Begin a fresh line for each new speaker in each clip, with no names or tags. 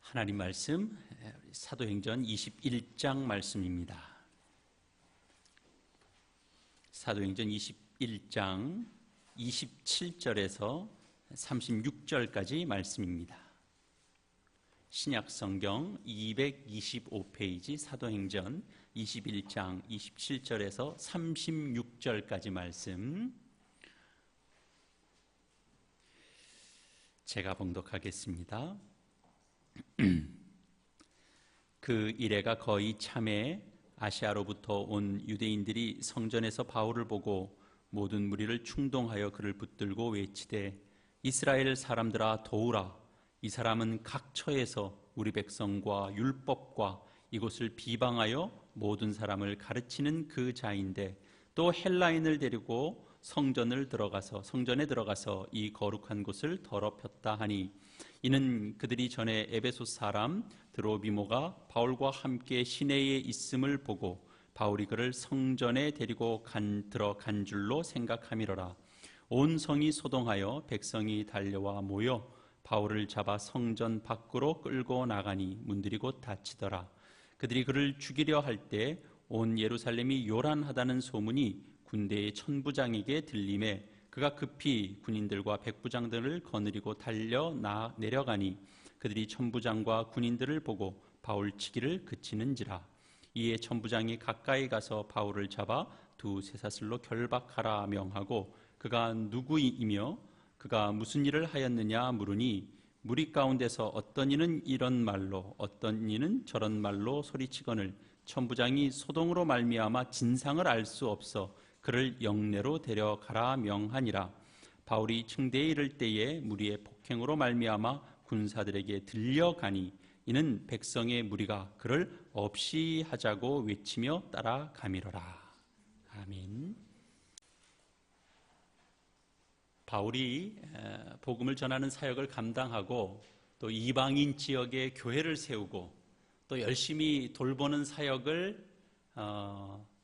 하나님 말씀 사도행전 21장 말씀입니다. 사도행전 21장 27절에서 36절까지 말씀입니다. 신약성경 225페이지 사도행전 21장 27절에서 36절까지 말씀 제가 봉독하겠습니다. 그 이래가 거의 참에 아시아로부터 온 유대인들이 성전에서 바울을 보고 모든 무리를 충동하여 그를 붙들고 외치되 이스라엘 사람들아 도우라. 이 사람은 각 처에서 우리 백성과 율법과 이곳을 비방하여 모든 사람을 가르치는 그 자인데 또 헬라인을 데리고 성전에 들어가서 이 거룩한 곳을 더럽혔다 하니 이는 그들이 전에 에베소 사람 드로비모가 바울과 함께 시내에 있음을 보고 바울이 그를 성전에 데리고 들어간 줄로 생각함이로라. 온 성이 소동하여 백성이 달려와 모여 바울을 잡아 성전 밖으로 끌고 나가니 문들이 곧 닫히더라. 그들이 그를 죽이려 할 때 온 예루살렘이 요란하다는 소문이 군대의 천부장에게 들림에 그가 급히 군인들과 백부장들을 거느리고 내려가니 그들이 천부장과 군인들을 보고 바울 치기를 그치는지라. 이에 천부장이 가까이 가서 바울을 잡아 두 쇠사슬로 결박하라 명하고 그가 누구이며 그가 무슨 일을 하였느냐 물으니 무리 가운데서 어떤 이는 이런 말로 어떤 이는 저런 말로 소리치거늘 천부장이 소동으로 말미암아 진상을 알 수 없어 그를 영내로 데려가라 명하니라. 바울이 층대에 이를 때에 무리의 폭행으로 말미암아 군사들에게 들려가니 이는 백성의 무리가 그를 없이 하자고 외치며 따라가미로라. 아멘. 바울이 복음을 전하는 사역을 감당하고 또 이방인 지역에 교회를 세우고 또 열심히 돌보는 사역을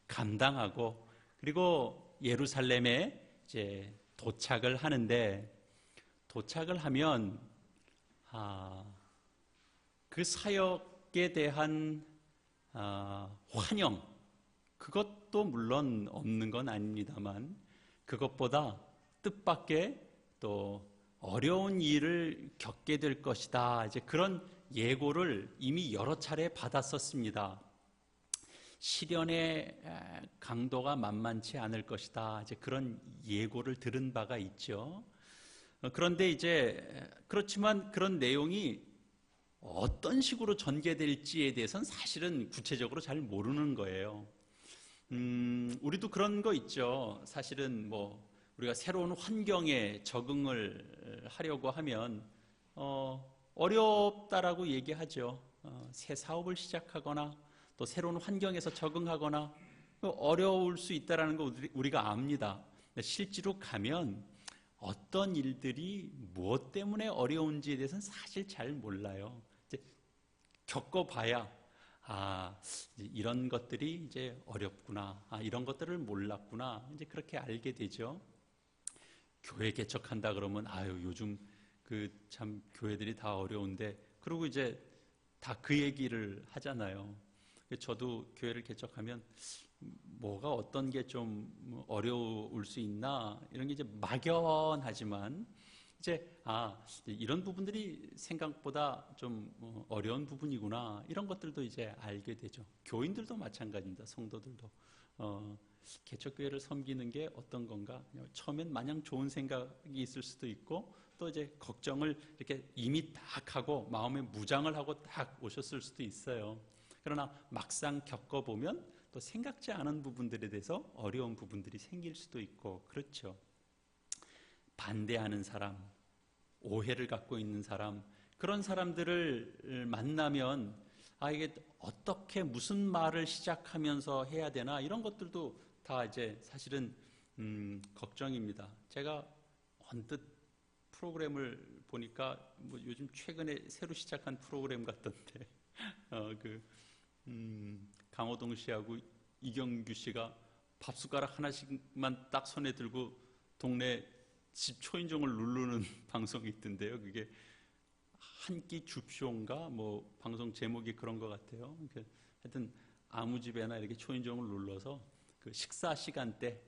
감당하고 그리고 예루살렘에 이제 도착을 하는데 도착을 하면 그 사역에 대한 환영 그것도 물론 없는 건 아닙니다만 그것보다 뜻밖의 또 어려운 일을 겪게 될 것이다. 이제 그런 예고를 이미 여러 차례 받았었습니다. 시련의 강도가 만만치 않을 것이다. 이제 그런 예고를 들은 바가 있죠. 그런데 이제 그렇지만 그런 내용이 어떤 식으로 전개될지에 대해서는 사실은 구체적으로 잘 모르는 거예요. 우리도 그런 거 있죠. 사실은 우리가 새로운 환경에 적응을 하려고 하면 어렵다라고 얘기하죠. 새 사업을 시작하거나 또 새로운 환경에서 적응하거나 어려울 수 있다는 거 우리가 압니다. 실제로 가면 어떤 일들이 무엇 때문에 어려운지에 대해서는 사실 잘 몰라요. 이제 겪어봐야 이런 것들이 이제 어렵구나, 이런 것들을 몰랐구나, 이제 그렇게 알게 되죠. 교회 개척한다 그러면 요즘 참 교회들이 다 어려운데 그러고 이제 다 그 얘기를 하잖아요. 저도 교회를 개척하면 뭐가 어떤 게 좀 어려울 수 있나 이런 게 이제 막연하지만 이제 이런 부분들이 생각보다 좀 어려운 부분이구나 이런 것들도 이제 알게 되죠. 교인들도 마찬가지입니다. 성도들도 개척교회를 섬기는 게 어떤 건가 처음엔 마냥 좋은 생각이 있을 수도 있고 또 이제 걱정을 이렇게 이미 딱 하고 마음에 무장을 하고 딱 오셨을 수도 있어요. 그러나 막상 겪어보면 또 생각지 않은 부분들에 대해서 어려운 부분들이 생길 수도 있고 그렇죠. 반대하는 사람, 오해를 갖고 있는 사람 그런 사람들을 만나면 이게 어떻게 무슨 말을 시작하면서 해야 되나 이런 것들도 다 이제 사실은 걱정입니다. 제가 언뜻 프로그램을 보니까 요즘 최근에 새로 시작한 프로그램 같던데 강호동 씨하고 이경규 씨가 밥숟가락 하나씩만 딱 손에 들고 동네 집 초인종을 누르는 방송이 있던데요. 그게 한 끼 줍쇼인가 뭐 방송 제목이 그런 것 같아요. 하여튼 아무 집에나 이렇게 초인종을 눌러서 그 식사 시간 때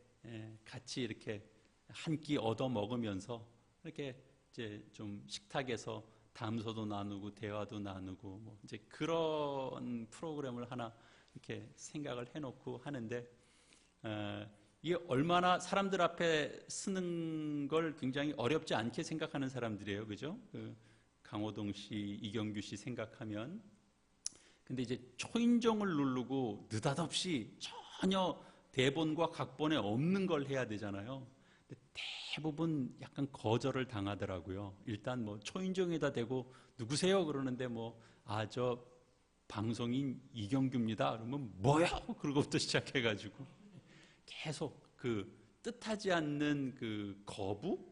같이 이렇게 한 끼 얻어 먹으면서 이렇게 이제 좀 식탁에서 담소도 나누고 대화도 나누고 뭐 이제 그런 프로그램을 하나 이렇게 생각을 해놓고 하는데 이게 얼마나 사람들 앞에 쓰는 걸 굉장히 어렵지 않게 생각하는 사람들이에요, 그죠? 강호동 씨, 이경규 씨 생각하면. 근데 이제 초인종을 누르고 느닷없이 전혀 대본과 각본에 없는 걸 해야 되잖아요. 근데 대부분 약간 거절을 당하더라고요. 일단 뭐 초인종에다 대고 누구세요? 그러는데 저 방송인 이경규입니다. 그러면 뭐야? 그러고부터 시작해가지고 계속 그 뜻하지 않는 그 거부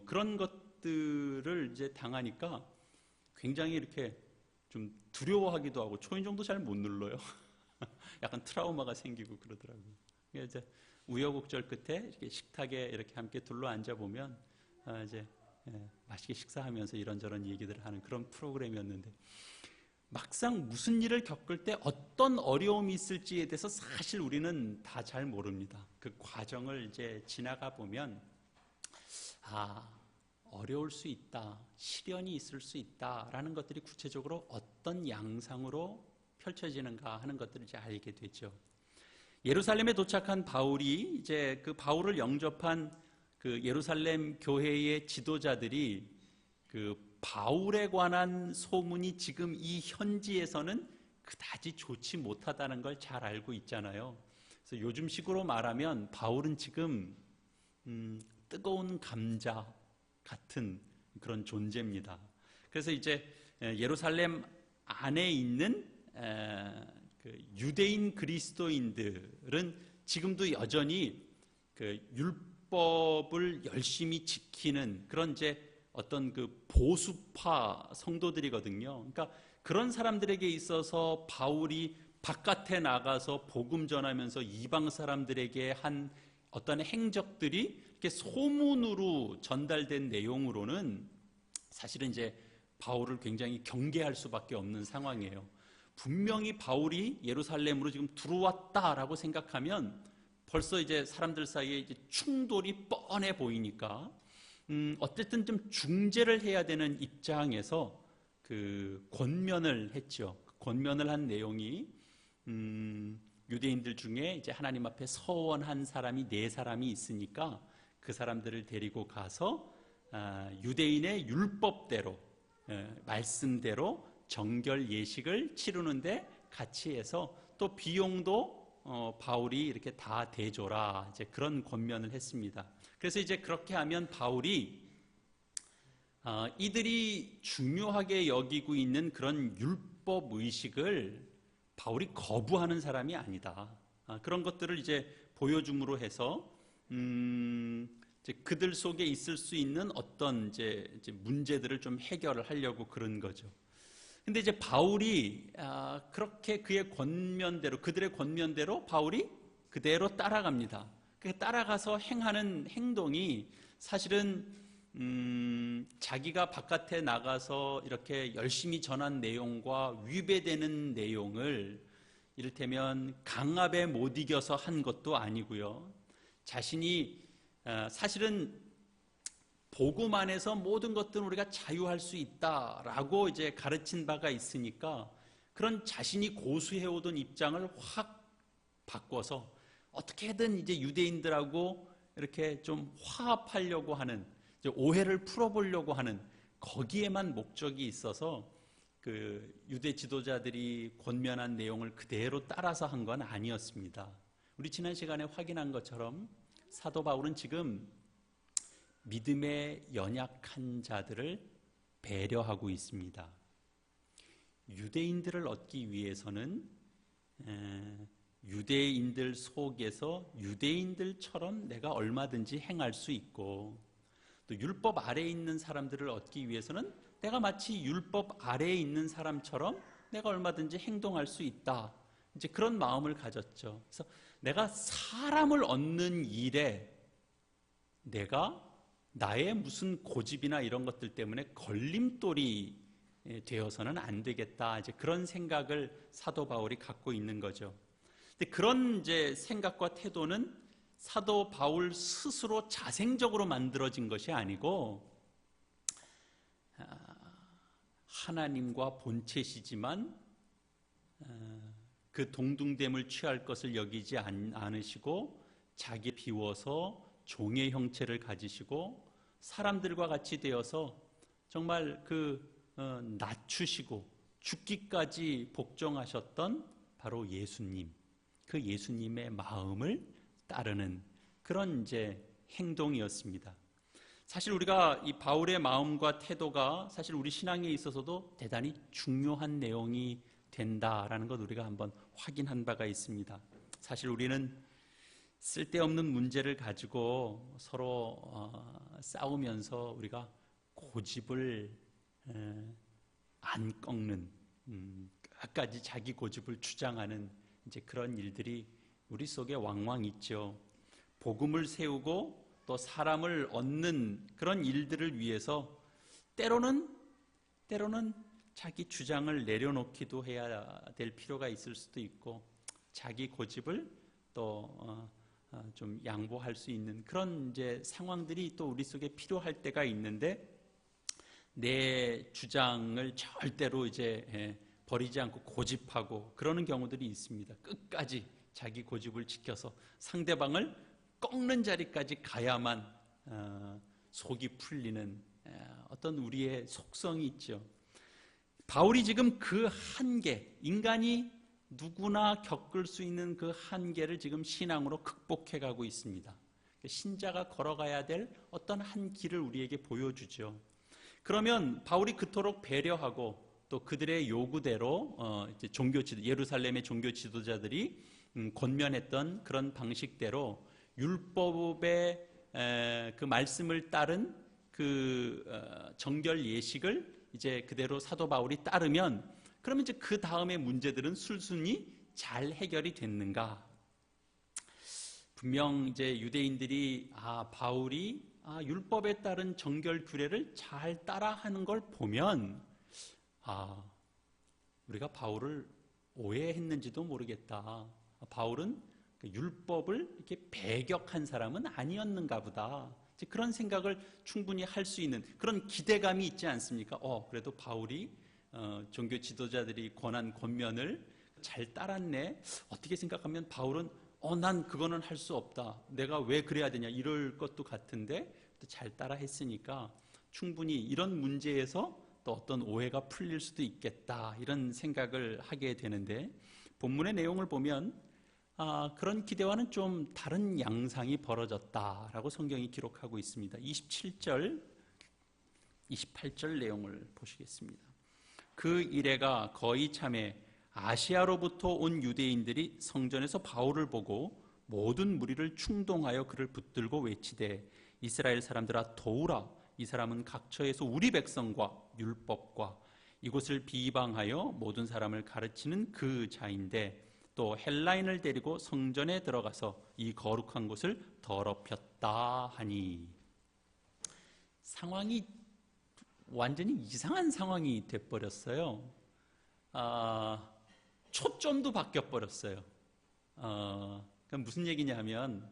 그런 것들을 이제 당하니까 굉장히 이렇게 좀 두려워하기도 하고 초인종도 잘 못 눌러요. 약간 트라우마가 생기고 그러더라고요. 이제 우여곡절 끝에 이렇게 식탁에 이렇게 함께 둘러 앉아 보면 이제 맛있게 식사하면서 이런저런 얘기들을 하는 그런 프로그램이었는데 막상 무슨 일을 겪을 때 어떤 어려움이 있을지에 대해서 사실 우리는 다 잘 모릅니다. 그 과정을 이제 지나가 보면 어려울 수 있다, 시련이 있을 수 있다라는 것들이 구체적으로 어떤 양상으로 펼쳐지는가 하는 것들을 이제 알게 되죠. 예루살렘에 도착한 바울이 이제 그 바울을 영접한 그 예루살렘 교회의 지도자들이 그 바울에 관한 소문이 지금 이 현지에서는 그다지 좋지 못하다는 걸 잘 알고 있잖아요. 그래서 요즘식으로 말하면 바울은 지금 뜨거운 감자 같은 그런 존재입니다. 그래서 이제 예루살렘 안에 있는 그 유대인 그리스도인들은 지금도 여전히 그 율법을 열심히 지키는 그런 이제 어떤 그 보수파 성도들이거든요. 그러니까 그런 사람들에게 있어서 바울이 바깥에 나가서 복음 전하면서 이방 사람들에게 한 어떤 행적들이 이렇게 소문으로 전달된 내용으로는 사실은 이제 바울을 굉장히 경계할 수밖에 없는 상황이에요. 분명히 바울이 예루살렘으로 지금 들어왔다라고 생각하면 벌써 이제 사람들 사이에 이제 충돌이 뻔해 보이니까 어쨌든 좀 중재를 해야 되는 입장에서 그 권면을 했죠. 권면을 한 내용이 유대인들 중에 이제 하나님 앞에 서원한 사람이 4사람이 있으니까 그 사람들을 데리고 가서 유대인의 율법대로 말씀대로 정결 예식을 치르는데 같이 해서 또 비용도 바울이 이렇게 다 대줘라 이제 그런 권면을 했습니다. 그래서 이제 그렇게 하면 바울이 이들이 중요하게 여기고 있는 그런 율법 의식을 바울이 거부하는 사람이 아니다. 그런 것들을 이제 보여줌으로 해서 이제 그들 속에 있을 수 있는 어떤 이제 문제들을 좀 해결을 하려고 그런 거죠. 근데 이제 바울이 그렇게 그의 권면대로 그들의 권면대로 바울이 그대로 따라갑니다. 그 따라가서 행하는 행동이 사실은 자기가 바깥에 나가서 이렇게 열심히 전한 내용과 위배되는 내용을 이를테면 강압에 못 이겨서 한 것도 아니고요. 자신이 사실은 복음 안에서 모든 것들은 우리가 자유할 수 있다라고 이제 가르친 바가 있으니까 그런 자신이 고수해오던 입장을 확 바꿔서 어떻게든 이제 유대인들하고 이렇게 좀 화합하려고 하는 오해를 풀어보려고 하는 거기에만 목적이 있어서 그 유대 지도자들이 권면한 내용을 그대로 따라서 한 건 아니었습니다. 우리 지난 시간에 확인한 것처럼 사도 바울은 지금 믿음에 연약한 자들을 배려하고 있습니다. 유대인들을 얻기 위해서는 유대인들 속에서 유대인들처럼 내가 얼마든지 행할 수 있고 또 율법 아래에 있는 사람들을 얻기 위해서는 내가 마치 율법 아래에 있는 사람처럼 내가 얼마든지 행동할 수 있다. 이제 그런 마음을 가졌죠. 그래서 내가 사람을 얻는 일에 내가 나의 무슨 고집이나 이런 것들 때문에 걸림돌이 되어서는 안 되겠다. 이제 그런 생각을 사도 바울이 갖고 있는 거죠. 근데 그런 이제 생각과 태도는 사도 바울 스스로 자생적으로 만들어진 것이 아니고 하나님과 본체시지만 그 동등됨을 취할 것을 여기지 않으시고 자기 비워서 종의 형체를 가지시고 사람들과 같이 되어서 정말 낮추시고 죽기까지 복종하셨던 바로 예수님, 그 예수님의 마음을 따르는 그런 이제 행동이었습니다. 사실 우리가 이 바울의 마음과 태도가 사실 우리 신앙에 있어서도 대단히 중요한 내용이 된다라는 것 우리가 한번 확인한 바가 있습니다. 사실 우리는 쓸데없는 문제를 가지고 서로 싸우면서 우리가 고집을 안 꺾는 끝까지 자기 고집을 주장하는 이제 그런 일들이 우리 속에 왕왕 있죠. 복음을 세우고 또 사람을 얻는 그런 일들을 위해서 때로는 자기 주장을 내려놓기도 해야 될 필요가 있을 수도 있고 자기 고집을 또 좀 양보할 수 있는 그런 이제 상황들이 또 우리 속에 필요할 때가 있는데 내 주장을 절대로 이제 버리지 않고 고집하고 그러는 경우들이 있습니다. 끝까지 자기 고집을 지켜서 상대방을 꺾는 자리까지 가야만 속이 풀리는 어떤 우리의 속성이 있죠. 바울이 지금 그 한계, 인간이 누구나 겪을 수 있는 그 한계를 지금 신앙으로 극복해 가고 있습니다. 신자가 걸어가야 될 어떤 한 길을 우리에게 보여주죠. 그러면 바울이 그토록 배려하고 또 그들의 요구대로 이제 예루살렘의 종교 지도자들이 권면했던 그런 방식대로 율법의 그 말씀을 따른 그 정결 예식을 이제 그대로 사도 바울이 따르면 그러면 이제 그 다음의 문제들은 순순히 잘 해결이 됐는가? 분명 이제 유대인들이 바울이 율법에 따른 정결 규례를 잘 따라하는 걸 보면 우리가 바울을 오해했는지도 모르겠다. 바울은 율법을 이렇게 배격한 사람은 아니었는가 보다. 그런 생각을 충분히 할 수 있는 그런 기대감이 있지 않습니까? 그래도 바울이 종교 지도자들이 권한 권면을 잘 따랐네. 어떻게 생각하면 바울은 난 그거는 할 수 없다. 내가 왜 그래야 되냐 이럴 것도 같은데 또 잘 따라 했으니까 충분히 이런 문제에서 또 어떤 오해가 풀릴 수도 있겠다 이런 생각을 하게 되는데 본문의 내용을 보면 그런 기대와는 좀 다른 양상이 벌어졌다라고 성경이 기록하고 있습니다. 27절, 28절 내용을 보시겠습니다. 그 이레가 거의 참에 아시아로부터 온 유대인들이 성전에서 바울을 보고 모든 무리를 충동하여 그를 붙들고 외치되 이스라엘 사람들아 도우라. 이 사람은 각처에서 우리 백성과 율법과 이곳을 비방하여 모든 사람을 가르치는 그 자인데 또 헬라인을 데리고 성전에 들어가서 이 거룩한 곳을 더럽혔다 하니. 상황이 완전히 이상한 상황이 돼버렸어요. 초점도 바뀌어버렸어요. 그럼 무슨 얘기냐면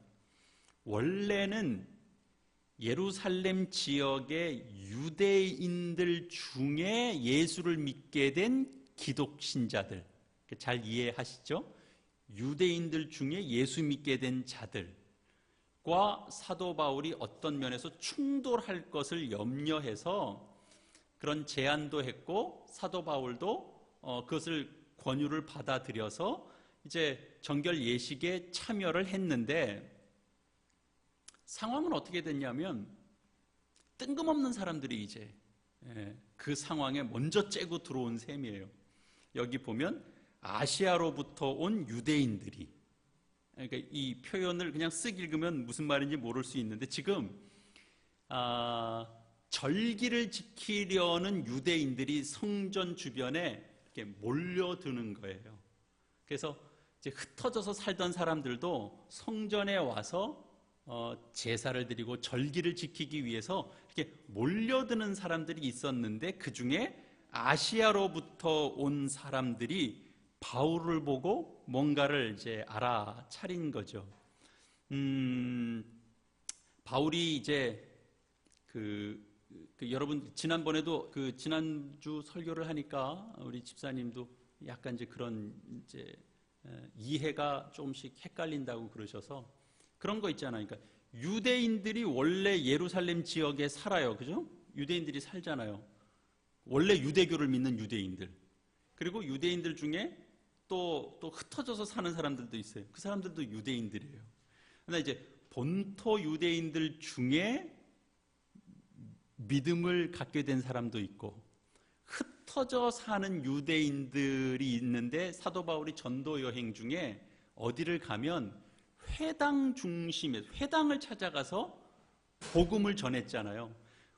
원래는 예루살렘 지역의 유대인들 중에 예수를 믿게 된 기독신자들, 잘 이해하시죠? 유대인들 중에 예수 믿게 된 자들과 사도 바울이 어떤 면에서 충돌할 것을 염려해서 그런 제안도 했고 사도 바울도 그것을 권유를 받아들여서 이제 정결 예식에 참여를 했는데 상황은 어떻게 됐냐면 뜬금없는 사람들이 이제 그 상황에 먼저 째고 들어온 셈이에요. 여기 보면 아시아로부터 온 유대인들이, 그러니까 이 표현을 그냥 쓱 읽으면 무슨 말인지 모를 수 있는데 지금 절기를 지키려는 유대인들이 성전 주변에 이렇게 몰려드는 거예요. 그래서 이제 흩어져서 살던 사람들도 성전에 와서 제사를 드리고 절기를 지키기 위해서 이렇게 몰려드는 사람들이 있었는데 그 중에 아시아로부터 온 사람들이 바울을 보고 뭔가를 이제 알아차린 거죠. 바울이 이제 여러분 지난번에도 지난주 설교를 하니까 우리 집사님도 약간 이제 그런 이제 이해가 조금씩 헷갈린다고 그러셔서 그런 거 있잖아요. 그러니까 유대인들이 원래 예루살렘 지역에 살아요, 그죠? 유대인들이 살잖아요. 원래 유대교를 믿는 유대인들. 그리고 유대인들 중에 또 흩어져서 사는 사람들도 있어요. 그 사람들도 유대인들이에요. 그러나 이제 본토 유대인들 중에 믿음을 갖게 된 사람도 있고 흩어져 사는 유대인들이 있는데 사도 바울이 전도 여행 중에 어디를 가면 회당 중심에 회당을 찾아가서 복음을 전했잖아요.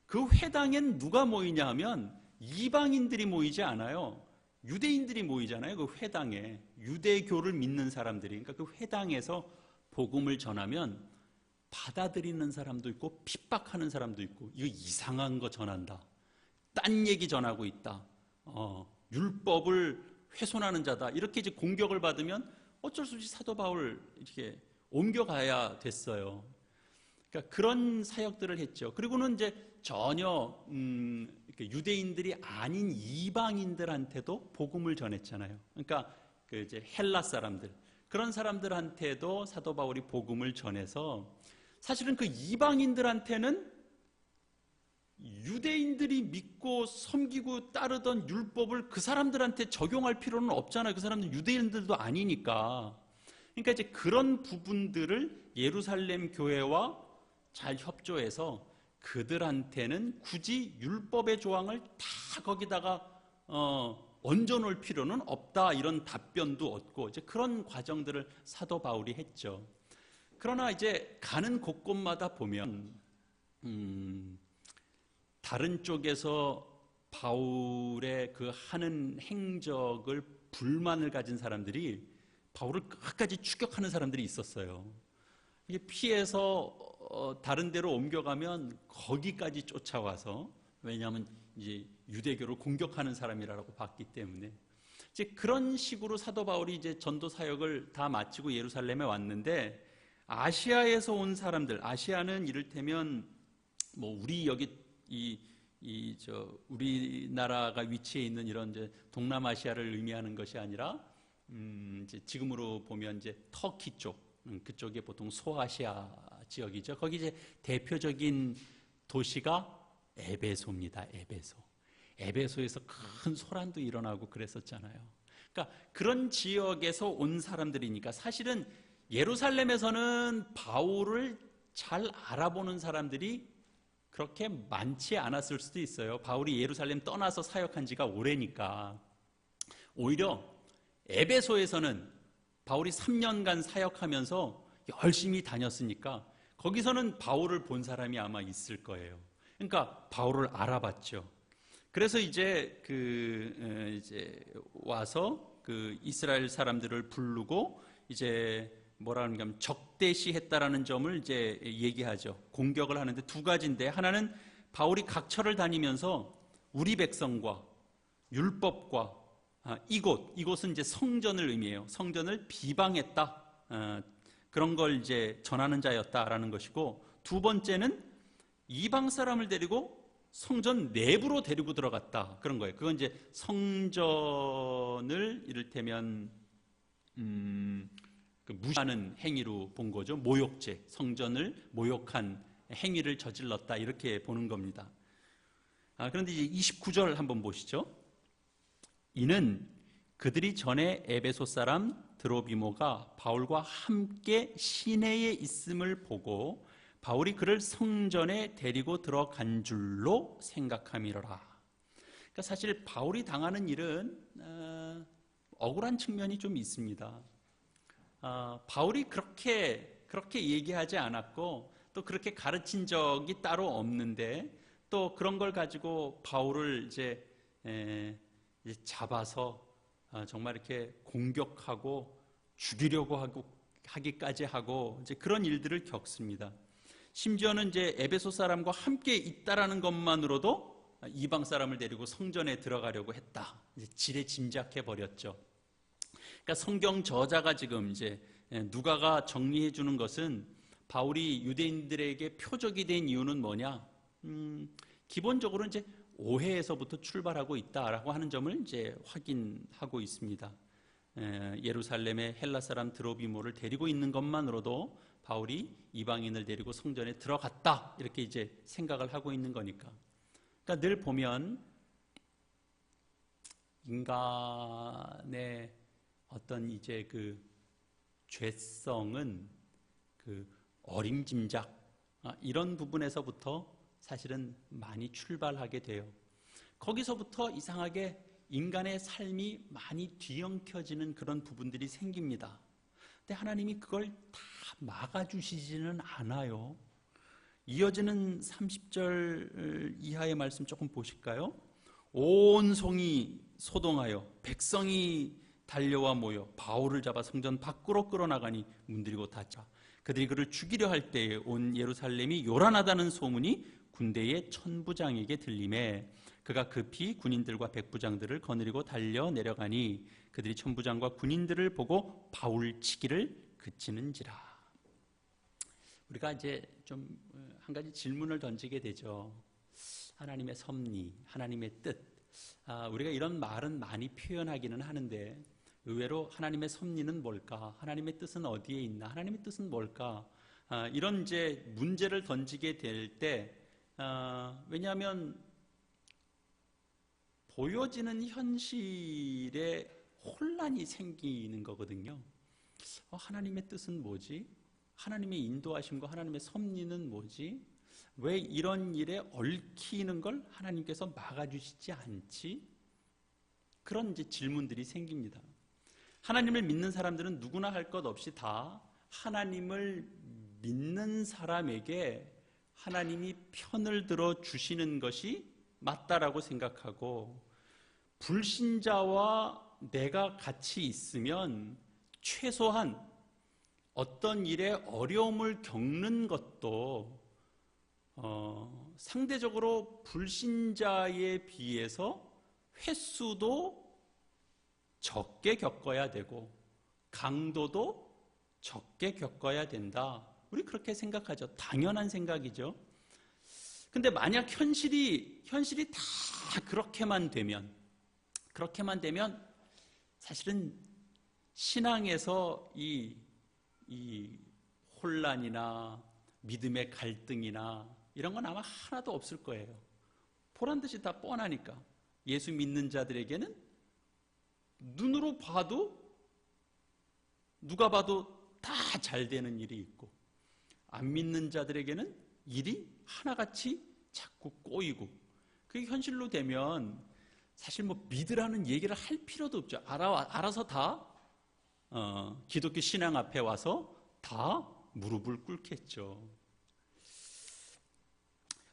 그 회당엔 누가 모이냐 하면 이방인들이 모이지 않아요. 유대인들이 모이잖아요. 그 회당에 유대교를 믿는 사람들이. 그러니까 그 회당에서 복음을 전하면 받아들이는 사람도 있고 핍박하는 사람도 있고 이거 이상한 거 전한다. 딴 얘기 전하고 있다. 율법을 훼손하는 자다. 이렇게 이제 공격을 받으면 어쩔 수 없이 사도 바울 이렇게 옮겨가야 됐어요. 그러니까 그런 사역들을 했죠. 그리고는 이제 전혀 유대인들이 아닌 이방인들한테도 복음을 전했잖아요. 그러니까 그 이제 헬라 사람들 그런 사람들한테도 사도 바울이 복음을 전해서 사실은 그 이방인들한테는 유대인들이 믿고 섬기고 따르던 율법을 그 사람들한테 적용할 필요는 없잖아요. 그 사람들 유대인들도 아니니까. 그러니까 이제 그런 부분들을 예루살렘 교회와 잘 협조해서 그들한테는 굳이 율법의 조항을 다 거기다가 얹어놓을 필요는 없다 이런 답변도 얻고 이제 그런 과정들을 사도 바울이 했죠. 그러나 이제 가는 곳곳마다 보면 다른 쪽에서 바울의 그 하는 행적을 불만을 가진 사람들이 바울을 끝까지 추격하는 사람들이 있었어요. 이게 피해서 다른 데로 옮겨가면 거기까지 쫓아와서 왜냐하면 이제 유대교를 공격하는 사람이라고 봤기 때문에 이제 그런 식으로 사도 바울이 이제 전도 사역을 다 마치고 예루살렘에 왔는데 아시아에서 온 사람들, 아시아는 이를테면 뭐 우리 여기 우리나라가 위치해 있는 이런 이제 동남아시아를 의미하는 것이 아니라 이제 지금으로 보면 이제 터키 쪽 그쪽에 보통 소아시아 지역이죠. 거기 이제 대표적인 도시가 에베소입니다. 에베소에서 큰 소란도 일어나고 그랬었잖아요. 그러니까 그런 지역에서 온 사람들이니까 사실은 예루살렘에서는 바울을 잘 알아보는 사람들이 그렇게 많지 않았을 수도 있어요. 바울이 예루살렘 떠나서 사역한 지가 오래니까. 오히려 에베소에서는 바울이 3년간 사역하면서 열심히 다녔으니까 거기서는 바울을 본 사람이 아마 있을 거예요. 그러니까 바울을 알아봤죠. 그래서 이제 이제 와서 그 이스라엘 사람들을 부르고 이제 뭐라는 게 적대시했다라는 점을 이제 얘기하죠. 공격을 하는데 두 가지인데 하나는 바울이 각처를 다니면서 우리 백성과 율법과 이곳은 이제 성전을 의미해요. 성전을 비방했다. 그런 걸 이제 전하는 자였다라는 것이고 두 번째는 이방 사람을 데리고 성전 내부로 데리고 들어갔다. 그런 거예요. 그건 이제 성전을 이를테면 무시하는 행위로 본 거죠. 모욕죄, 성전을 모욕한 행위를 저질렀다 이렇게 보는 겁니다. 그런데 이제 29절 한번 보시죠. 이는 그들이 전에 에베소 사람 드로비모가 바울과 함께 시내에 있음을 보고 바울이 그를 성전에 데리고 들어간 줄로 생각함이로라. 그러니까 사실 바울이 당하는 일은 억울한 측면이 좀 있습니다. 바울이 그렇게 얘기하지 않았고 또 그렇게 가르친 적이 따로 없는데 또 그런 걸 가지고 바울을 이제 잡아서 정말 이렇게 공격하고 죽이려고 하기까지 하고 이제 그런 일들을 겪습니다. 심지어는 이제 에베소 사람과 함께 있다라는 것만으로도 이방 사람을 데리고 성전에 들어가려고 했다. 이제 지레 짐작해 버렸죠. 그러니까 성경 저자가 지금 이제 누가가 정리해 주는 것은 바울이 유대인들에게 표적이 된 이유는 뭐냐? 기본적으로 이제 오해에서부터 출발하고 있다라고 하는 점을 이제 확인하고 있습니다. 예루살렘에 헬라 사람 드로비모를 데리고 있는 것만으로도 바울이 이방인을 데리고 성전에 들어갔다 이렇게 이제 생각을 하고 있는 거니까. 그러니까 늘 보면 인간의 어떤 이제 그 죄성은 그 어림짐작 이런 부분에서부터 사실은 많이 출발하게 돼요. 거기서부터 이상하게 인간의 삶이 많이 뒤엉켜지는 그런 부분들이 생깁니다. 근데 하나님이 그걸 다 막아주시지는 않아요. 이어지는 30절 이하의 말씀 조금 보실까요? 온 성이 소동하여 백성이 달려와 모여 바울을 잡아 성전 밖으로 끌어나가니 문들이고 닫자. 그들이 그를 죽이려 할 때에 온 예루살렘이 요란하다는 소문이 군대의 천부장에게 들림에 그가 급히 군인들과 백부장들을 거느리고 달려 내려가니 그들이 천부장과 군인들을 보고 바울 치기를 그치는지라. 우리가 이제 좀 한 가지 질문을 던지게 되죠. 하나님의 섭리, 하나님의 뜻. 우리가 이런 말은 많이 표현하기는 하는데 의외로 하나님의 섭리는 뭘까? 하나님의 뜻은 어디에 있나? 하나님의 뜻은 뭘까? 이런 이제 문제를 던지게 될 때, 왜냐하면 보여지는 현실에 혼란이 생기는 거거든요. 하나님의 뜻은 뭐지? 하나님의 인도하심과 하나님의 섭리는 뭐지? 왜 이런 일에 얽히는 걸 하나님께서 막아주시지 않지? 그런 이제 질문들이 생깁니다. 하나님을 믿는 사람들은 누구나 할 것 없이 다 하나님을 믿는 사람에게 하나님이 편을 들어 주시는 것이 맞다라고 생각하고, 불신자와 내가 같이 있으면 최소한 어떤 일에 어려움을 겪는 것도 상대적으로 불신자에 비해서 횟수도 적게 겪어야 되고 강도도 적게 겪어야 된다. 우리 그렇게 생각하죠. 당연한 생각이죠. 근데 만약 현실이 다 그렇게만 되면 사실은 신앙에서 이 혼란이나 믿음의 갈등이나 이런 건 아마 하나도 없을 거예요. 보란 듯이 다 뻔하니까. 예수 믿는 자들에게는 눈으로 봐도 누가 봐도 다 잘 되는 일이 있고, 안 믿는 자들에게는 일이 하나같이 자꾸 꼬이고, 그게 현실로 되면 사실 뭐 믿으라는 얘기를 할 필요도 없죠. 알아서 다 기독교 신앙 앞에 와서 다 무릎을 꿇겠죠.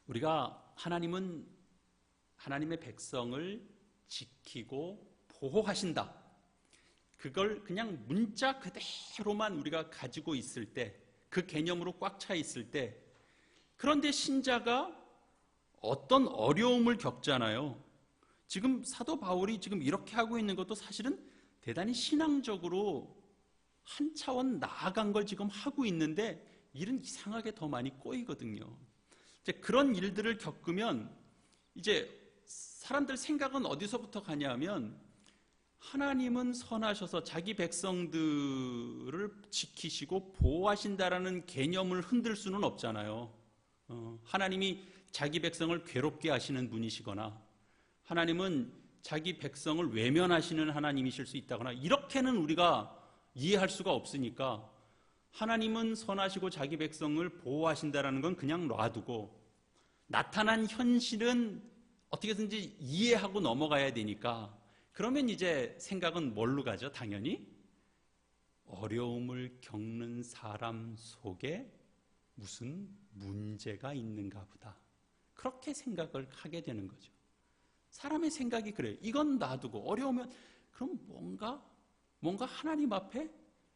우리가 하나님의 백성을 지키고 보호하신다. 그걸 그냥 문자 그대로만 우리가 가지고 있을 때, 그 개념으로 꽉 차 있을 때, 그런데 신자가 어떤 어려움을 겪잖아요. 지금 사도 바울이 지금 이렇게 하고 있는 것도 사실은 대단히 신앙적으로 한 차원 나아간 걸 지금 하고 있는데 일은 이상하게 더 많이 꼬이거든요. 이제 그런 일들을 겪으면 이제 사람들 생각은 어디서부터 가냐면, 하나님은 선하셔서 자기 백성들을 지키시고 보호하신다라는 개념을 흔들 수는 없잖아요. 하나님이 자기 백성을 괴롭게 하시는 분이시거나, 하나님은 자기 백성을 외면하시는 하나님이실 수 있다거나, 이렇게는 우리가 이해할 수가 없으니까 하나님은 선하시고 자기 백성을 보호하신다라는 건 그냥 놔두고, 나타난 현실은 어떻게든지 이해하고 넘어가야 되니까, 그러면 이제 생각은 뭘로 가죠? 당연히 어려움을 겪는 사람 속에 무슨 문제가 있는가 보다, 그렇게 생각을 하게 되는 거죠. 사람의 생각이 그래요. 이건 놔두고 어려우면 그럼 뭔가 하나님 앞에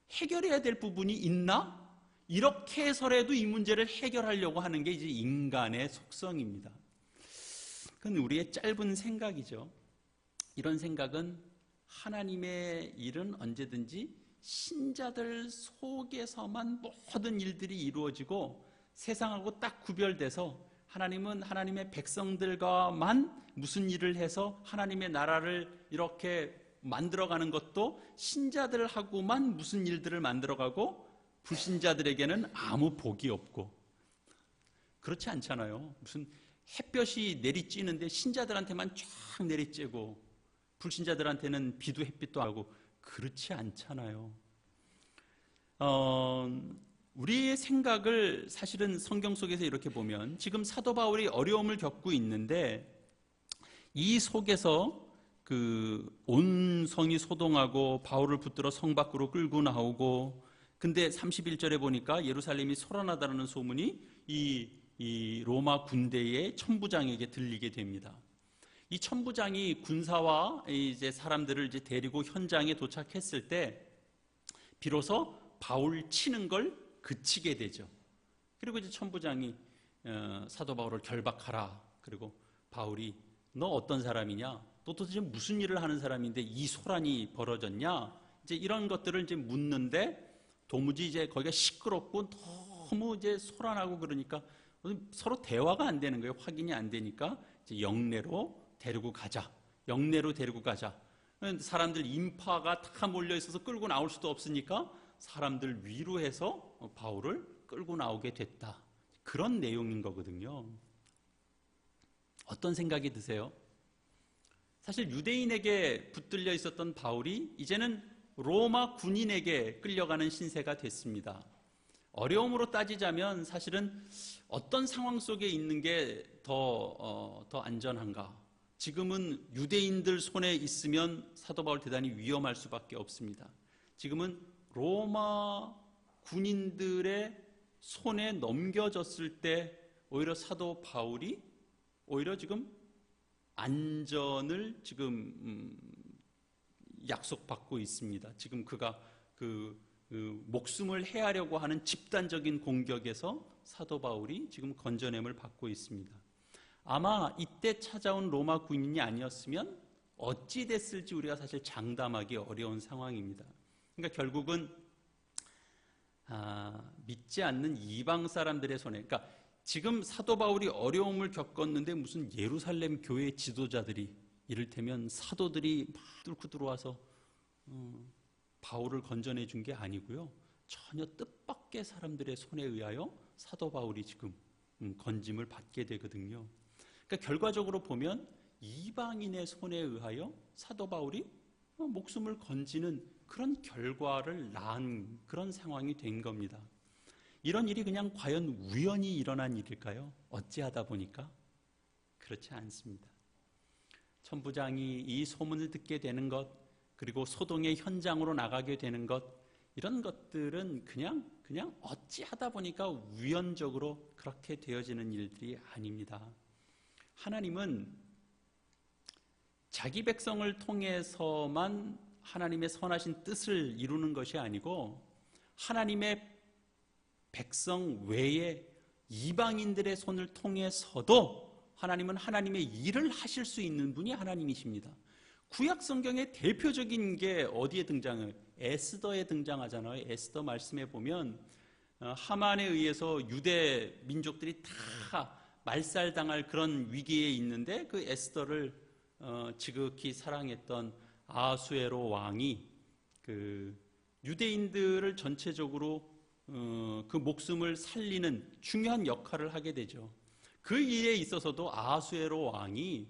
해결해야 될 부분이 있나? 이렇게 해서라도 이 문제를 해결하려고 하는 게 이제 인간의 속성입니다. 그건 우리의 짧은 생각이죠. 이런 생각은 하나님의 일은 언제든지 신자들 속에서만 모든 일들이 이루어지고 세상하고 딱 구별돼서 하나님은 하나님의 백성들과만 무슨 일을 해서 하나님의 나라를 이렇게 만들어가는 것도 신자들하고만 무슨 일들을 만들어가고 불신자들에게는 아무 복이 없고, 그렇지 않잖아요. 무슨 햇볕이 내리쬐는데 신자들한테만 쫙 내리쬐고 불신자들한테는 비도 햇빛도 하고, 그렇지 않잖아요. 우리의 생각을 사실은 성경 속에서 이렇게 보면 지금 사도 바울이 어려움을 겪고 있는데 이 속에서 온 성이 소동하고 바울을 붙들어 성 밖으로 끌고 나오고, 근데 31절에 보니까 예루살렘이 소란하다는 소문이 이 로마 군대의 천부장에게 들리게 됩니다. 이 천부장이 군사와 이제 사람들을 이제 데리고 현장에 도착했을 때 비로소 바울 치는 걸 그치게 되죠. 그리고 이제 천부장이 사도 바울을 결박하라. 그리고 바울이 너 어떤 사람이냐? 너 도대체 무슨 일을 하는 사람인데 이 소란이 벌어졌냐? 이제 이런 것들을 이제 묻는데 도무지 이제 거기가 시끄럽고 너무 이제 소란하고 그러니까 서로 대화가 안 되는 거예요. 확인이 안 되니까 이제 영내로 데리고 가자. 영내로 데리고 가자. 사람들 인파가 다 몰려 있어서 끌고 나올 수도 없으니까 사람들 위로해서 바울을 끌고 나오게 됐다. 그런 내용인 거거든요. 어떤 생각이 드세요? 사실 유대인에게 붙들려 있었던 바울이 이제는 로마 군인에게 끌려가는 신세가 됐습니다. 어려움으로 따지자면 사실은 어떤 상황 속에 있는 게 더 안전한가? 지금은 유대인들 손에 있으면 사도 바울 대단히 위험할 수밖에 없습니다. 지금은 로마 군인들의 손에 넘겨졌을 때 오히려 사도 바울이 오히려 지금 안전을 지금 약속받고 있습니다. 지금 그가 목숨을 해하려고 하는 집단적인 공격에서 사도 바울이 지금 건져냄을 받고 있습니다. 아마 이때 찾아온 로마 군인이 아니었으면 어찌 됐을지 우리가 사실 장담하기 어려운 상황입니다. 그러니까 결국은 믿지 않는 이방 사람들의 손에, 그러니까 지금 사도 바울이 어려움을 겪었는데 무슨 예루살렘 교회 지도자들이 이를테면 사도들이 막 뚫고 들어와서 바울을 건져내 준 게 아니고요. 전혀 뜻밖의 사람들의 손에 의하여 사도 바울이 지금 건짐을 받게 되거든요. 그러니까 결과적으로 보면 이방인의 손에 의하여 사도 바울이 목숨을 건지는 그런 결과를 낳은 그런 상황이 된 겁니다. 이런 일이 그냥 과연 우연히 일어난 일일까요? 어찌하다 보니까? 그렇지 않습니다. 천부장이 이 소문을 듣게 되는 것, 그리고 소동의 현장으로 나가게 되는 것, 이런 것들은 그냥 어찌하다 보니까 우연적으로 그렇게 되어지는 일들이 아닙니다. 하나님은 자기 백성을 통해서만 하나님의 선하신 뜻을 이루는 것이 아니고 하나님의 백성 외에 이방인들의 손을 통해서도 하나님은 하나님의 일을 하실 수 있는 분이 하나님이십니다. 구약 성경의 대표적인 게 어디에 등장해요? 에스더에 등장하잖아요. 에스더 말씀에 보면 하만에 의해서 유대 민족들이 다 말살당할 그런 위기에 있는데 그 에스더를 지극히 사랑했던 아수에로 왕이 그 유대인들을 전체적으로 그 목숨을 살리는 중요한 역할을 하게 되죠. 그 일에 있어서도 아수에로 왕이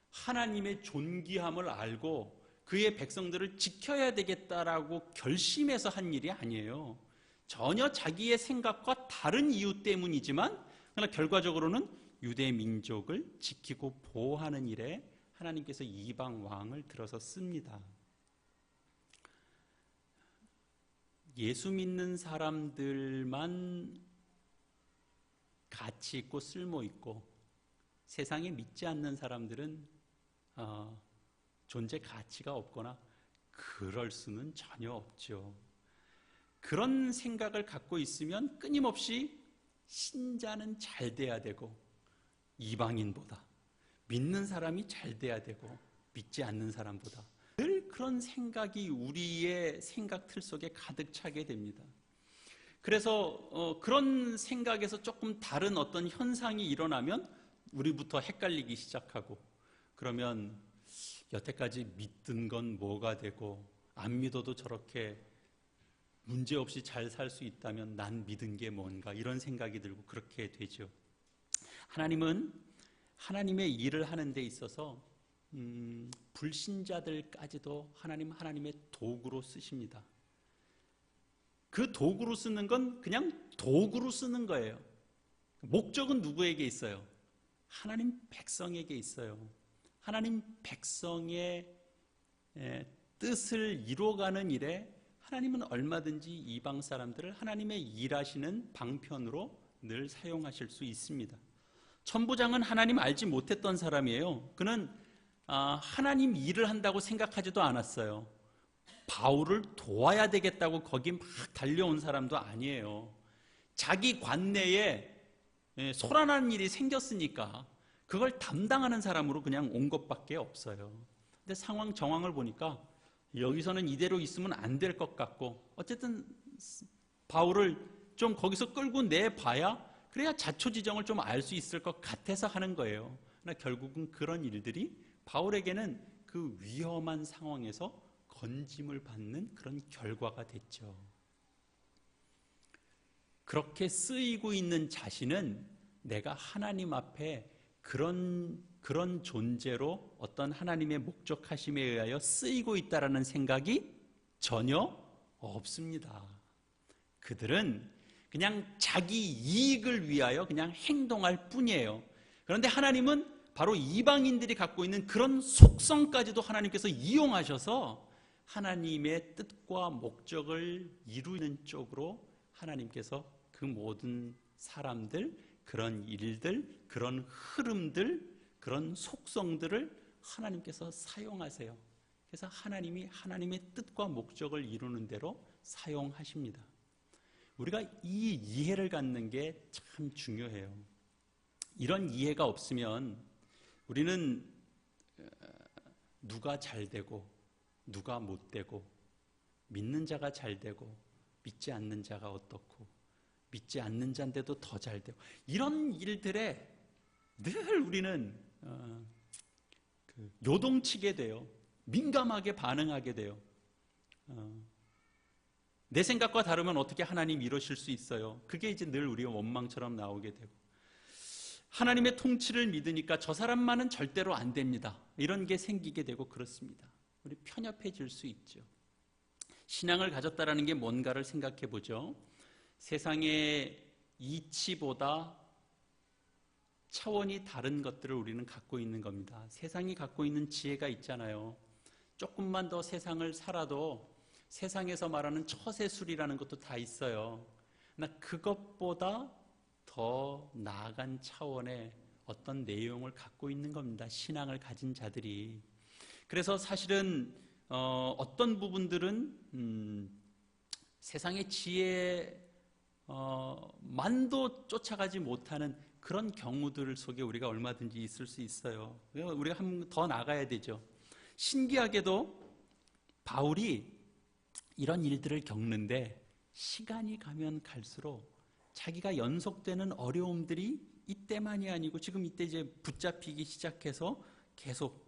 하나님의 존귀함을 알고 그의 백성들을 지켜야 되겠다라고 결심해서 한 일이 아니에요. 전혀 자기의 생각과 다른 이유 때문이지만 그러나 결과적으로는 유대 민족을 지키고 보호하는 일에 하나님께서 이방 왕을 들어서 씁니다. 예수 믿는 사람들만 가치 있고 쓸모 있고 세상에 믿지 않는 사람들은 존재 가치가 없거나 그럴 수는 전혀 없죠. 그런 생각을 갖고 있으면 끊임없이 신자는 잘 돼야 되고 이방인보다 믿는 사람이 잘 돼야 되고 믿지 않는 사람보다. 늘 그런 생각이 우리의 생각 틀 속에 가득 차게 됩니다. 그래서 그런 생각에서 조금 다른 어떤 현상이 일어나면 우리부터 헷갈리기 시작하고, 그러면 여태까지 믿던 건 뭐가 되고 안 믿어도 저렇게 문제없이 잘 살 수 있다면 난 믿은 게 뭔가, 이런 생각이 들고 그렇게 되죠. 하나님은 하나님의 일을 하는 데 있어서 불신자들까지도 하나님의 도구로 쓰십니다. 그 도구로 쓰는 건 그냥 도구로 쓰는 거예요. 목적은 누구에게 있어요? 하나님 백성에게 있어요. 하나님 백성의 뜻을 이루어가는 일에 하나님은 얼마든지 이방 사람들을 하나님의 일하시는 방편으로 늘 사용하실 수 있습니다. 천부장은 하나님 알지 못했던 사람이에요. 그는 하나님 일을 한다고 생각하지도 않았어요. 바울을 도와야 되겠다고 거기 막 달려온 사람도 아니에요. 자기 관내에 소란한 일이 생겼으니까 그걸 담당하는 사람으로 그냥 온 것밖에 없어요. 근데 상황 정황을 보니까 여기서는 이대로 있으면 안 될 것 같고, 어쨌든 바울을 좀 거기서 끌고 내봐야 그래야 자초지정을 좀 알 수 있을 것 같아서 하는 거예요. 그러나 결국은 그런 일들이 바울에게는 그 위험한 상황에서 건짐을 받는 그런 결과가 됐죠. 그렇게 쓰이고 있는 자신은 내가 하나님 앞에 그런 존재로 어떤 하나님의 목적하심에 의하여 쓰이고 있다라는 생각이 전혀 없습니다. 그들은 그냥 자기 이익을 위하여 그냥 행동할 뿐이에요. 그런데 하나님은 바로 이방인들이 갖고 있는 그런 속성까지도 하나님께서 이용하셔서 하나님의 뜻과 목적을 이루는 쪽으로 하나님께서 그 모든 사람들, 그런 일들, 그런 흐름들, 그런 속성들을 하나님께서 사용하세요. 그래서 하나님이 하나님의 뜻과 목적을 이루는 대로 사용하십니다. 우리가 이 이해를 갖는 게 참 중요해요. 이런 이해가 없으면 우리는 누가 잘 되고 누가 못 되고, 믿는 자가 잘 되고 믿지 않는 자가 어떻고, 믿지 않는 자인데도 더 잘 되고, 이런 일들에 늘 우리는 요동치게 돼요. 민감하게 반응하게 돼요. 내 생각과 다르면 어떻게 하나님 이루실 수 있어요? 그게 이제 늘 우리의 원망처럼 나오게 되고, 하나님의 통치를 믿으니까 저 사람만은 절대로 안 됩니다, 이런 게 생기게 되고 그렇습니다. 우리 편협해질 수 있죠. 신앙을 가졌다라는 게 뭔가를 생각해 보죠. 세상의 이치보다 차원이 다른 것들을 우리는 갖고 있는 겁니다. 세상이 갖고 있는 지혜가 있잖아요. 조금만 더 세상을 살아도 세상에서 말하는 처세술이라는 것도 다 있어요. 그러나 그것보다 더 나아간 차원의 어떤 내용을 갖고 있는 겁니다, 신앙을 가진 자들이. 그래서 사실은 어떤 부분들은 세상의 지혜 만도 쫓아가지 못하는 그런 경우들 속에 우리가 얼마든지 있을 수 있어요. 우리가 한 번 더 나가야 되죠. 신기하게도 바울이 이런 일들을 겪는데 시간이 가면 갈수록 자기가 연속되는 어려움들이 이때만이 아니고 지금 이때 이제 붙잡히기 시작해서 계속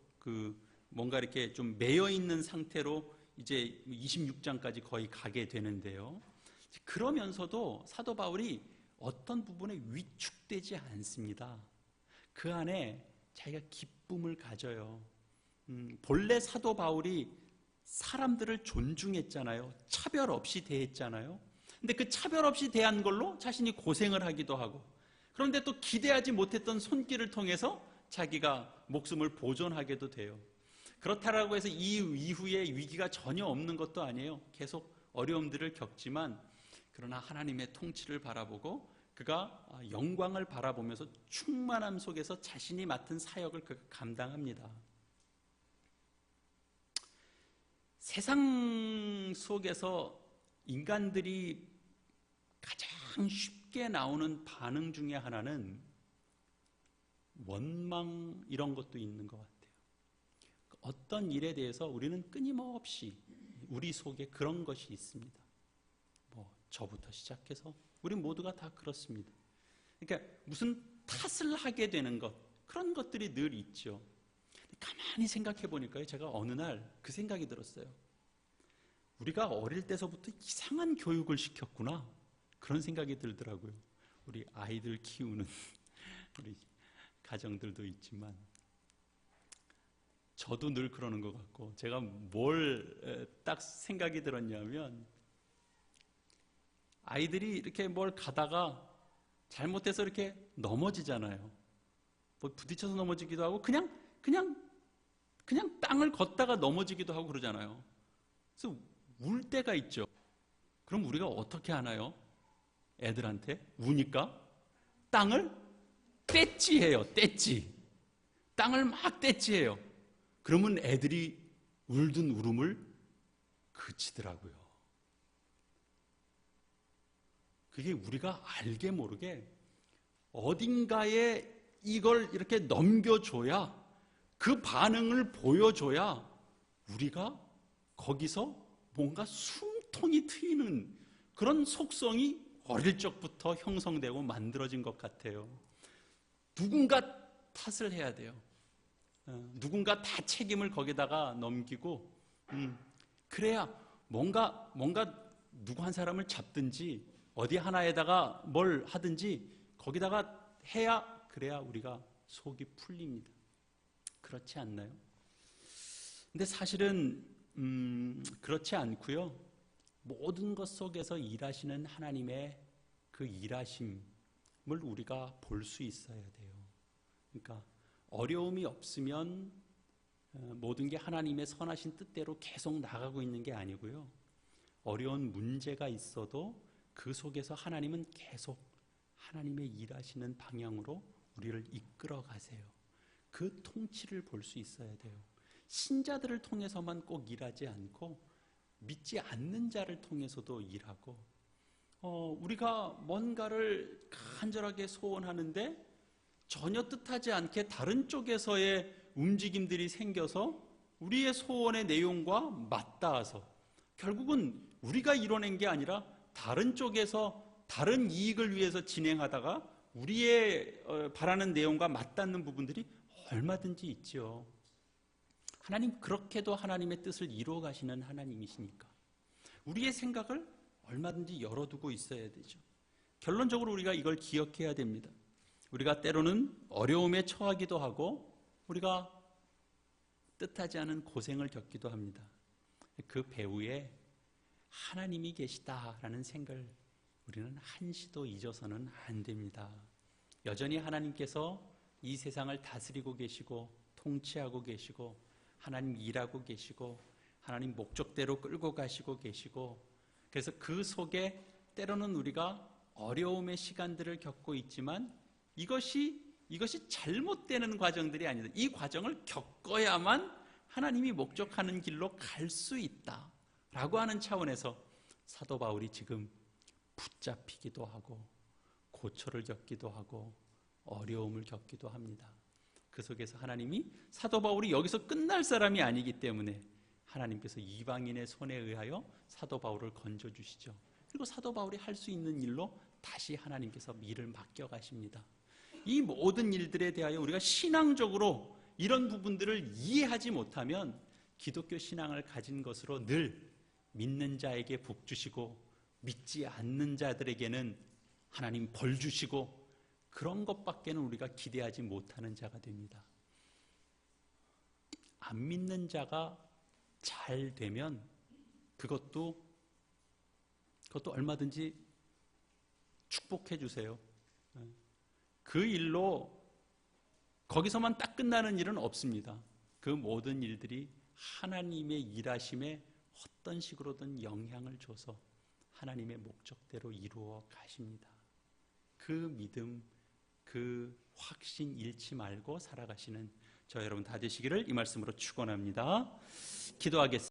뭔가 이렇게 좀 매여 있는 상태로 이제 26장까지 거의 가게 되는데요. 그러면서도 사도 바울이 어떤 부분에 위축되지 않습니다. 그 안에 자기가 기쁨을 가져요. 본래 사도 바울이 사람들을 존중했잖아요. 차별 없이 대했잖아요. 근데 그 차별 없이 대한 걸로 자신이 고생을 하기도 하고, 그런데 또 기대하지 못했던 손길을 통해서 자기가 목숨을 보존하게도 돼요. 그렇다라고 해서 이 이후에 위기가 전혀 없는 것도 아니에요. 계속 어려움들을 겪지만, 그러나 하나님의 통치를 바라보고 그가 영광을 바라보면서 충만함 속에서 자신이 맡은 사역을 그가 감당합니다. 세상 속에서 인간들이 가장 쉽게 나오는 반응 중에 하나는 원망 이런 것도 있는 것 같아요. 어떤 일에 대해서 우리는 끊임없이 우리 속에 그런 것이 있습니다. 뭐 저부터 시작해서 우리 모두가 다 그렇습니다. 그러니까 무슨 탓을 하게 되는 것, 그런 것들이 늘 있죠. 가만히 생각해 보니까요, 제가 어느 날 그 생각이 들었어요. 우리가 어릴 때서부터 이상한 교육을 시켰구나, 그런 생각이 들더라고요. 우리 아이들 키우는 우리 가정들도 있지만 저도 늘 그러는 것 같고, 제가 뭘 딱 생각이 들었냐면, 아이들이 이렇게 뭘 가다가 잘못해서 이렇게 넘어지잖아요. 뭐 부딪혀서 넘어지기도 하고 그냥 땅을 걷다가 넘어지기도 하고 그러잖아요. 그래서 울 때가 있죠. 그럼 우리가 어떻게 하나요? 애들한테 우니까 땅을 떼찌해요. 떼찌. 땅을 막 떼찌해요. 그러면 애들이 울던 울음을 그치더라고요. 그게 우리가 알게 모르게 어딘가에 이걸 이렇게 넘겨줘야, 그 반응을 보여줘야 우리가 거기서 뭔가 숨통이 트이는 그런 속성이 어릴 적부터 형성되고 만들어진 것 같아요. 누군가 탓을 해야 돼요. 누군가 다 책임을 거기다가 넘기고, 그래야 뭔가 누구 한 사람을 잡든지 어디 하나에다가 뭘 하든지 거기다가 해야, 그래야 우리가 속이 풀립니다. 그렇지 않나요? 근데 사실은 그렇지 않고요. 모든 것 속에서 일하시는 하나님의 그 일하심을 우리가 볼 수 있어야 돼요. 그러니까 어려움이 없으면 모든 게 하나님의 선하신 뜻대로 계속 나가고 있는 게 아니고요. 어려운 문제가 있어도 그 속에서 하나님은 계속 하나님의 일하시는 방향으로 우리를 이끌어 가세요. 그 통치를 볼 수 있어야 돼요. 신자들을 통해서만 꼭 일하지 않고 믿지 않는 자를 통해서도 일하고, 우리가 뭔가를 간절하게 소원하는데 전혀 뜻하지 않게 다른 쪽에서의 움직임들이 생겨서 우리의 소원의 내용과 맞닿아서 결국은 우리가 이뤄낸 게 아니라 다른 쪽에서 다른 이익을 위해서 진행하다가 우리의 바라는 내용과 맞닿는 부분들이 얼마든지 있죠. 하나님, 그렇게도 하나님의 뜻을 이루어 가시는 하나님이시니까 우리의 생각을 얼마든지 열어두고 있어야 되죠. 결론적으로 우리가 이걸 기억해야 됩니다. 우리가 때로는 어려움에 처하기도 하고 우리가 뜻하지 않은 고생을 겪기도 합니다. 그 배후에 하나님이 계시다라는 생각을 우리는 한시도 잊어서는 안 됩니다. 여전히 하나님께서 이 세상을 다스리고 계시고 통치하고 계시고 하나님 일하고 계시고 하나님 목적대로 끌고 가시고 계시고, 그래서 그 속에 때로는 우리가 어려움의 시간들을 겪고 있지만 이것이 잘못되는 과정들이 아니다. 이 과정을 겪어야만 하나님이 목적하는 길로 갈 수 있다라고 하는 차원에서 사도 바울이 지금 붙잡히기도 하고 고초를 겪기도 하고 어려움을 겪기도 합니다. 그 속에서 하나님이, 사도 바울이 여기서 끝날 사람이 아니기 때문에 하나님께서 이방인의 손에 의하여 사도 바울을 건져주시죠. 그리고 사도 바울이 할 수 있는 일로 다시 하나님께서 일을 맡겨가십니다. 이 모든 일들에 대하여 우리가 신앙적으로 이런 부분들을 이해하지 못하면 기독교 신앙을 가진 것으로 늘 믿는 자에게 복 주시고 믿지 않는 자들에게는 하나님 벌 주시고 그런 것밖에는 우리가 기대하지 못하는 자가 됩니다. 안 믿는 자가 잘 되면 그것도 얼마든지 축복해 주세요. 그 일로 거기서만 딱 끝나는 일은 없습니다. 그 모든 일들이 하나님의 일하심에 어떤 식으로든 영향을 줘서 하나님의 목적대로 이루어 가십니다. 그 믿음, 그 확신 잃지 말고 살아가시는 저 여러분 다 되시기를 이 말씀으로 축원합니다. 기도하겠습니다.